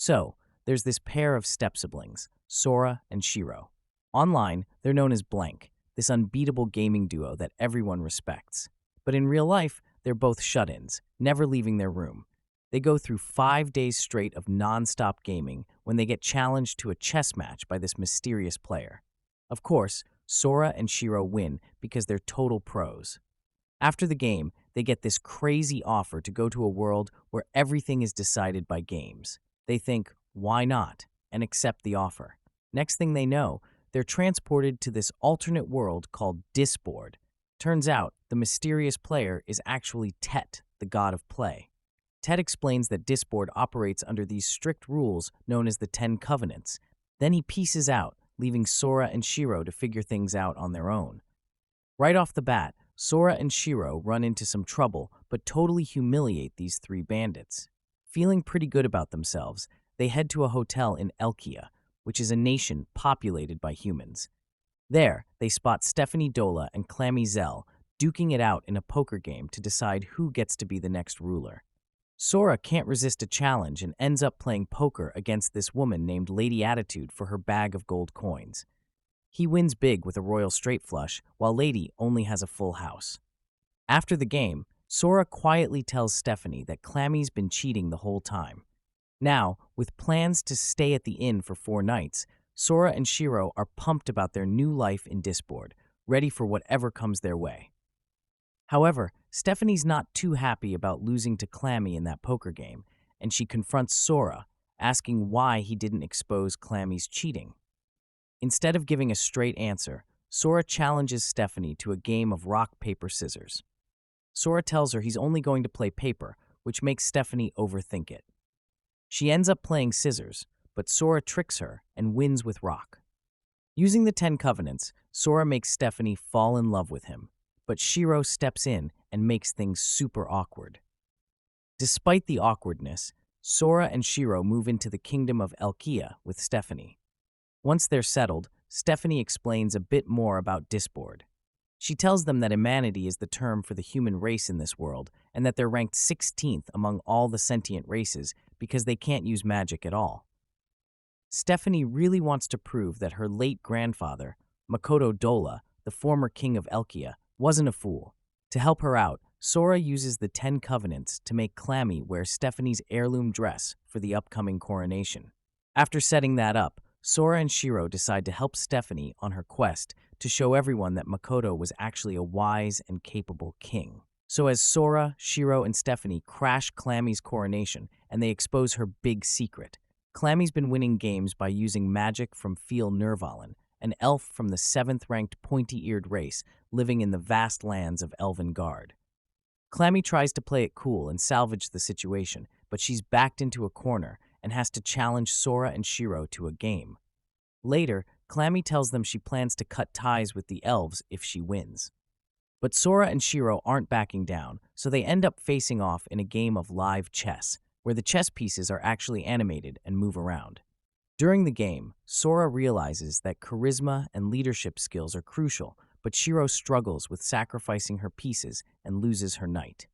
So, there's this pair of step-siblings, Sora and Shiro. Online, they're known as Blank, this unbeatable gaming duo that everyone respects. But in real life, they're both shut-ins, never leaving their room. They go through 5 days straight of non-stop gaming when they get challenged to a chess match by this mysterious player. Of course, Sora and Shiro win because they're total pros. After the game, they get this crazy offer to go to a world where everything is decided by games. They think, why not? And accept the offer. Next thing they know, they're transported to this alternate world called Disboard. Turns out, the mysterious player is actually Tet, the god of play. Tet explains that Disboard operates under these strict rules known as the 10 Covenants. Then he pieces out, leaving Sora and Shiro to figure things out on their own. Right off the bat, Sora and Shiro run into some trouble but totally humiliate these three bandits. Feeling pretty good about themselves, they head to a hotel in Elkia, which is a nation populated by humans. There, they spot Stephanie Dola and Clammy Zell duking it out in a poker game to decide who gets to be the next ruler. Sora can't resist a challenge and ends up playing poker against this woman named Lady Attitude for her bag of gold coins. He wins big with a royal straight flush, while Lady only has a full house. After the game, Sora quietly tells Stephanie that Clammy's been cheating the whole time. Now, with plans to stay at the inn for 4 nights, Sora and Shiro are pumped about their new life in Disboard, ready for whatever comes their way. However, Stephanie's not too happy about losing to Clammy in that poker game, and she confronts Sora, asking why he didn't expose Clammy's cheating. Instead of giving a straight answer, Sora challenges Stephanie to a game of rock, paper, scissors. Sora tells her he's only going to play paper, which makes Stephanie overthink it. She ends up playing scissors, but Sora tricks her and wins with rock. Using the 10 Covenants, Sora makes Stephanie fall in love with him, but Shiro steps in and makes things super awkward. Despite the awkwardness, Sora and Shiro move into the kingdom of Elkia with Stephanie. Once they're settled, Stephanie explains a bit more about Disboard. She tells them that humanity is the term for the human race in this world, and that they're ranked 16th among all the sentient races because they can't use magic at all. Stephanie really wants to prove that her late grandfather, Makoto Dola, the former king of Elkia, wasn't a fool. To help her out, Sora uses the 10 Covenants to make Clammy wear Stephanie's heirloom dress for the upcoming coronation. After setting that up, Sora and Shiro decide to help Stephanie on her quest to show everyone that Makoto was actually a wise and capable king. So as Sora, Shiro, and Stephanie crash Clammy's coronation and they expose her big secret, Clammy's been winning games by using magic from Feel Nervalin, an elf from the 7th-ranked pointy-eared race living in the vast lands of Elvengard. Clammy tries to play it cool and salvage the situation, but she's backed into a corner and has to challenge Sora and Shiro to a game. Later, Clammy tells them she plans to cut ties with the elves if she wins. But Sora and Shiro aren't backing down, so they end up facing off in a game of live chess, where the chess pieces are actually animated and move around. During the game, Sora realizes that charisma and leadership skills are crucial, but Shiro struggles with sacrificing her pieces and loses her knight.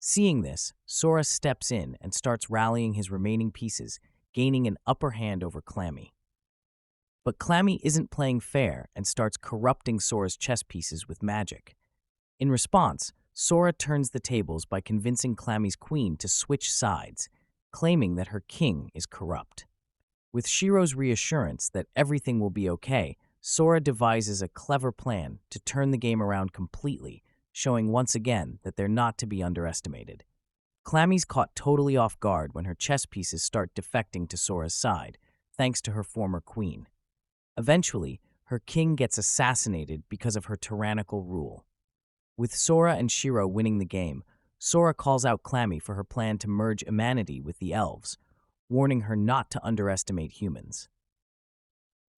Seeing this, Sora steps in and starts rallying his remaining pieces, gaining an upper hand over Clammy. But Clammy isn't playing fair and starts corrupting Sora's chess pieces with magic. In response, Sora turns the tables by convincing Clammy's queen to switch sides, claiming that her king is corrupt. With Shiro's reassurance that everything will be okay, Sora devises a clever plan to turn the game around completely, showing once again that they're not to be underestimated. Clammy's caught totally off guard when her chess pieces start defecting to Sora's side, thanks to her former queen. Eventually, her king gets assassinated because of her tyrannical rule. With Sora and Shiro winning the game, Sora calls out Clammy for her plan to merge humanity with the elves, warning her not to underestimate humans.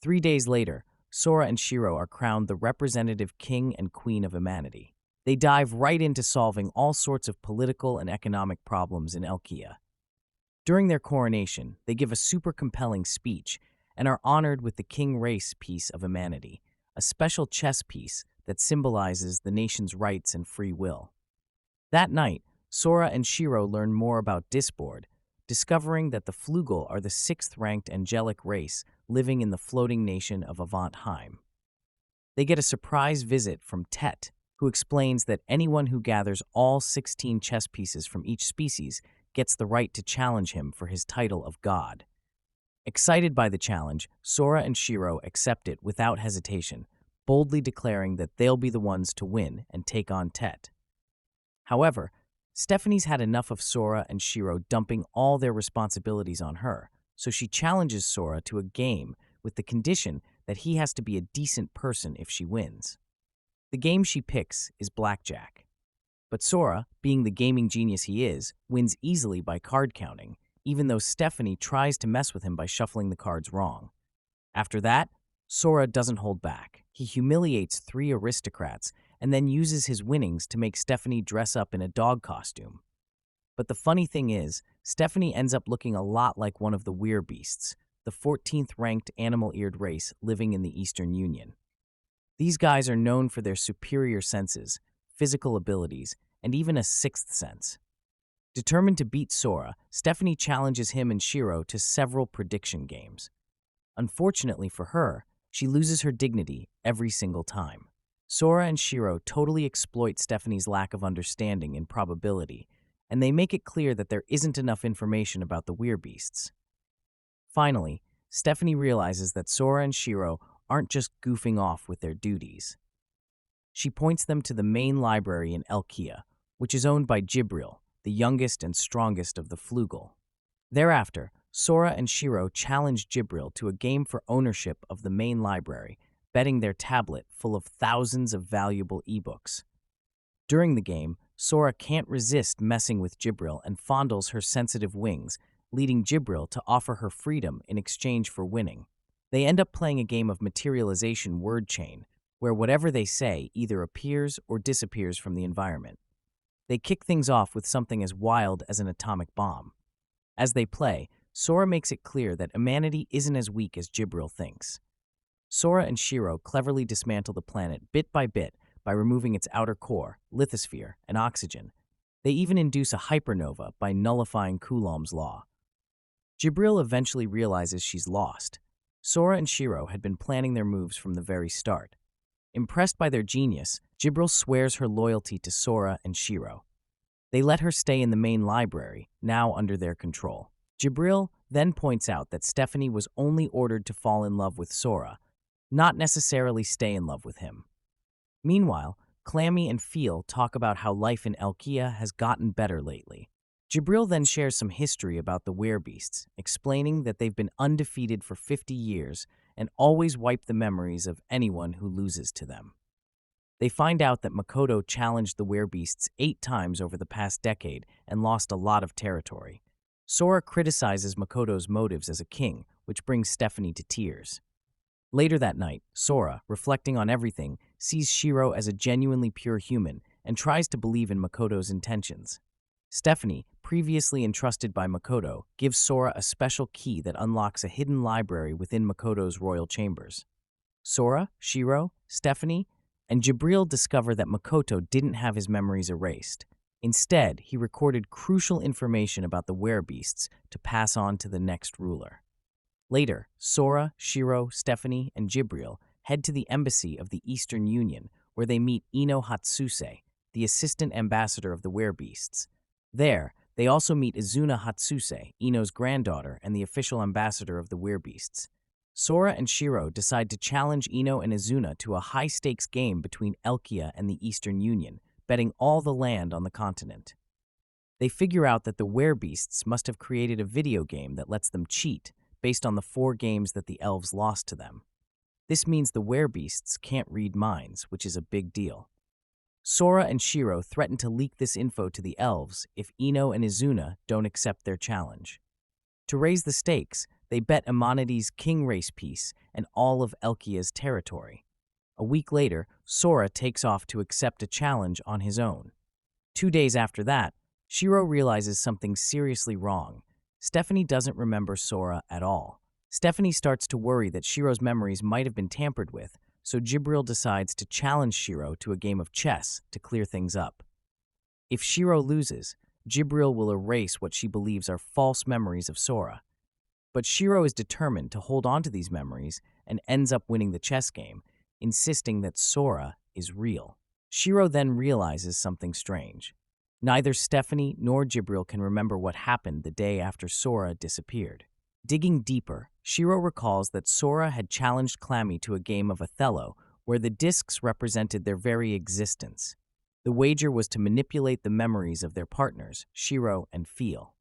3 days later, Sora and Shiro are crowned the representative king and queen of humanity. They dive right into solving all sorts of political and economic problems in Elkia. During their coronation, they give a super compelling speech and are honored with the King Race piece of humanity, a special chess piece that symbolizes the nation's rights and free will. That night, Sora and Shiro learn more about Disboard, discovering that the Flugel are the sixth-ranked angelic race living in the floating nation of Avantheim. They get a surprise visit from Tet, who explains that anyone who gathers all 16 chess pieces from each species gets the right to challenge him for his title of god. Excited by the challenge, Sora and Shiro accept it without hesitation, boldly declaring that they'll be the ones to win and take on Tet. However, Stephanie's had enough of Sora and Shiro dumping all their responsibilities on her, so she challenges Sora to a game with the condition that he has to be a decent person if she wins. The game she picks is blackjack. But Sora, being the gaming genius he is, wins easily by card counting, even though Stephanie tries to mess with him by shuffling the cards wrong. After that, Sora doesn't hold back. He humiliates 3 aristocrats and then uses his winnings to make Stephanie dress up in a dog costume. But the funny thing is, Stephanie ends up looking a lot like one of the Werebeasts, the 14th-ranked animal-eared race living in the Eastern Union. These guys are known for their superior senses, physical abilities, and even a sixth sense. Determined to beat Sora, Stephanie challenges him and Shiro to several prediction games. Unfortunately for her, she loses her dignity every single time. Sora and Shiro totally exploit Stephanie's lack of understanding in probability, and they make it clear that there isn't enough information about the Werebeasts. Finally, Stephanie realizes that Sora and Shiro aren't just goofing off with their duties. She points them to the main library in Elkia, which is owned by Jibril, the youngest and strongest of the Flugel. Thereafter, Sora and Shiro challenge Jibril to a game for ownership of the main library, betting their tablet full of thousands of valuable ebooks. During the game, Sora can't resist messing with Jibril and fondles her sensitive wings, leading Jibril to offer her freedom in exchange for winning. They end up playing a game of materialization word chain, where whatever they say either appears or disappears from the environment. They kick things off with something as wild as an atomic bomb. As they play, Sora makes it clear that humanity isn't as weak as Jibril thinks. Sora and Shiro cleverly dismantle the planet bit by bit by removing its outer core, lithosphere, and oxygen. They even induce a hypernova by nullifying Coulomb's law. Jibril eventually realizes she's lost. Sora and Shiro had been planning their moves from the very start. Impressed by their genius, Jibril swears her loyalty to Sora and Shiro. They let her stay in the main library, now under their control. Jibril then points out that Stephanie was only ordered to fall in love with Sora, not necessarily stay in love with him. Meanwhile, Clammy and Feel talk about how life in Elkia has gotten better lately. Jibril then shares some history about the Werebeasts, explaining that they've been undefeated for 50 years and always wipe the memories of anyone who loses to them. They find out that Makoto challenged the Werebeasts 8 times over the past decade and lost a lot of territory. Sora criticizes Makoto's motives as a king, which brings Stephanie to tears. Later that night, Sora, reflecting on everything, sees Shiro as a genuinely pure human and tries to believe in Makoto's intentions. Stephanie, previously entrusted by Makoto, gives Sora a special key that unlocks a hidden library within Makoto's royal chambers. Sora, Shiro, Stephanie, and Jibril discover that Makoto didn't have his memories erased. Instead, he recorded crucial information about the Werebeasts to pass on to the next ruler. Later, Sora, Shiro, Stephanie, and Jibril head to the embassy of the Eastern Union, where they meet Ino Hatsuse, the assistant ambassador of the Werebeasts. There, they also meet Izuna Hatsuse, Ino's granddaughter and the official ambassador of the Werebeasts. Sora and Shiro decide to challenge Ino and Izuna to a high-stakes game between Elkia and the Eastern Union, betting all the land on the continent. They figure out that the Werebeasts must have created a video game that lets them cheat, based on the 4 games that the elves lost to them. This means the Werebeasts can't read minds, which is a big deal. Sora and Shiro threaten to leak this info to the elves if Ino and Izuna don't accept their challenge. To raise the stakes, they bet Amanity's king race piece and all of Elkia's territory. A week later, Sora takes off to accept a challenge on his own. 2 days after that, Shiro realizes something seriously wrong. Stephanie doesn't remember Sora at all. Stephanie starts to worry that Shiro's memories might have been tampered with, so Jibril decides to challenge Shiro to a game of chess to clear things up. If Shiro loses, Jibril will erase what she believes are false memories of Sora. But Shiro is determined to hold on to these memories and ends up winning the chess game, insisting that Sora is real. Shiro then realizes something strange. Neither Stephanie nor Jibril can remember what happened the day after Sora disappeared. Digging deeper, Shiro recalls that Sora had challenged Clammy to a game of Othello where the discs represented their very existence. The wager was to manipulate the memories of their partners, Shiro and Feel.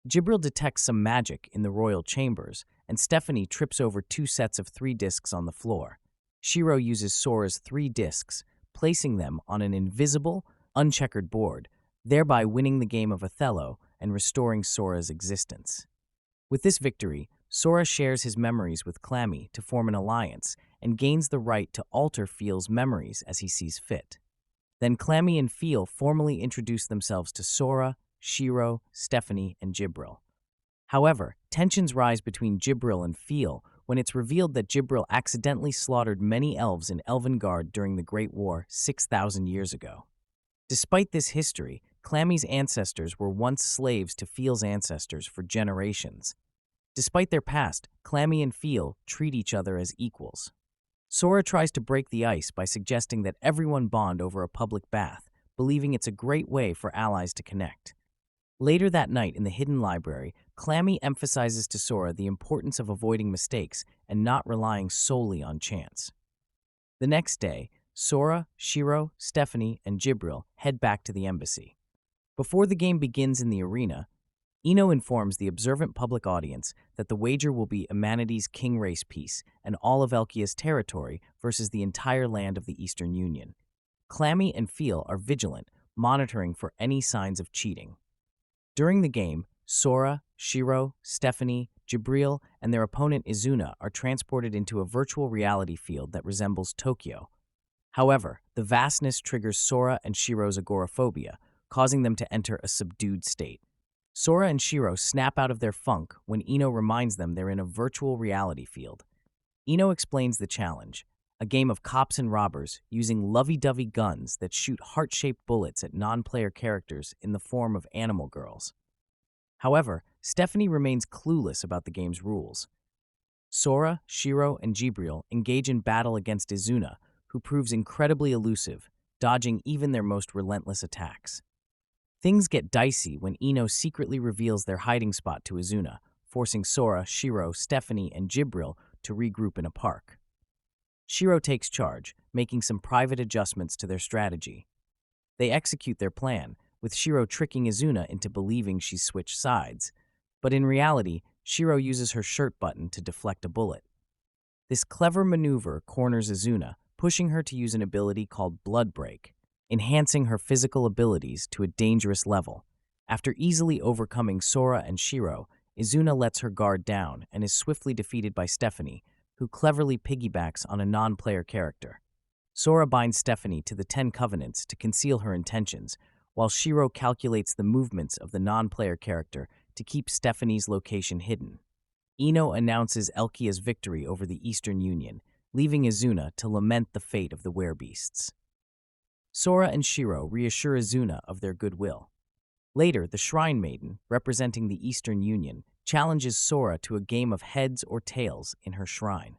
Jibril detects some magic in the royal chambers, and Stephanie trips over 2 sets of 3 discs on the floor. Shiro uses Sora's 3 discs, placing them on an invisible, uncheckered board, thereby winning the game of Othello and restoring Sora's existence. With this victory, Sora shares his memories with Clammy to form an alliance and gains the right to alter Feel's memories as he sees fit. Then Clammy and Feel formally introduce themselves to Sora, Shiro, Stephanie, and Jibril. However, tensions rise between Jibril and Feel when it's revealed that Jibril accidentally slaughtered many elves in Elvengard during the Great War 6,000 years ago. Despite this history, Clammy's ancestors were once slaves to Feel's ancestors for generations. Despite their past, Clammy and Feel treat each other as equals. Sora tries to break the ice by suggesting that everyone bond over a public bath, believing it's a great way for allies to connect. Later that night in the hidden library, Clammy emphasizes to Sora the importance of avoiding mistakes and not relying solely on chance. The next day, Sora, Shiro, Stephanie, and Jibril head back to the embassy. Before the game begins in the arena, Ino informs the observant public audience that the wager will be Amanity's king race piece and all of Elkia's territory versus the entire land of the Eastern Union. Clammy and Feel are vigilant, monitoring for any signs of cheating. During the game, Sora, Shiro, Stephanie, Jibril, and their opponent Izuna are transported into a virtual reality field that resembles Tokyo. However, the vastness triggers Sora and Shiro's agoraphobia, causing them to enter a subdued state. Sora and Shiro snap out of their funk when Ino reminds them they're in a virtual reality field. Ino explains the challenge, a game of cops and robbers using lovey-dovey guns that shoot heart-shaped bullets at non-player characters in the form of animal girls. However, Stephanie remains clueless about the game's rules. Sora, Shiro, and Jibril engage in battle against Izuna, who proves incredibly elusive, dodging even their most relentless attacks. Things get dicey when Ino secretly reveals their hiding spot to Izuna, forcing Sora, Shiro, Stephanie, and Jibril to regroup in a park. Shiro takes charge, making some private adjustments to their strategy. They execute their plan, with Shiro tricking Izuna into believing she's switched sides, but in reality, Shiro uses her shirt button to deflect a bullet. This clever maneuver corners Izuna, pushing her to use an ability called Blood Break, enhancing her physical abilities to a dangerous level. After easily overcoming Sora and Shiro, Izuna lets her guard down and is swiftly defeated by Stephanie, who cleverly piggybacks on a non-player character. Sora binds Stephanie to the 10 Covenants to conceal her intentions, while Shiro calculates the movements of the non-player character to keep Stephanie's location hidden. Ino announces Elkia's victory over the Eastern Union, leaving Izuna to lament the fate of the werebeasts. Sora and Shiro reassure Izuna of their goodwill. Later, the Shrine Maiden, representing the Eastern Union, challenges Sora to a game of heads or tails in her shrine.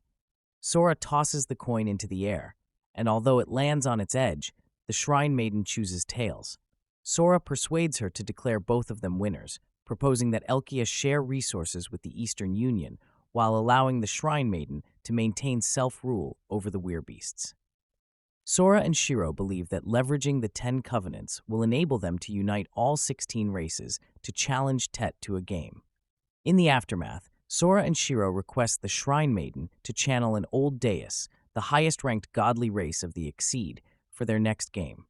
Sora tosses the coin into the air, and although it lands on its edge, the Shrine Maiden chooses tails. Sora persuades her to declare both of them winners, proposing that Elkia share resources with the Eastern Union while allowing the Shrine Maiden to maintain self-rule over the werebeasts. Sora and Shiro believe that leveraging the 10 Covenants will enable them to unite all 16 races to challenge Tet to a game. In the aftermath, Sora and Shiro request the Shrine Maiden to channel an old Deus, the highest-ranked godly race of the Isekai'd, for their next game.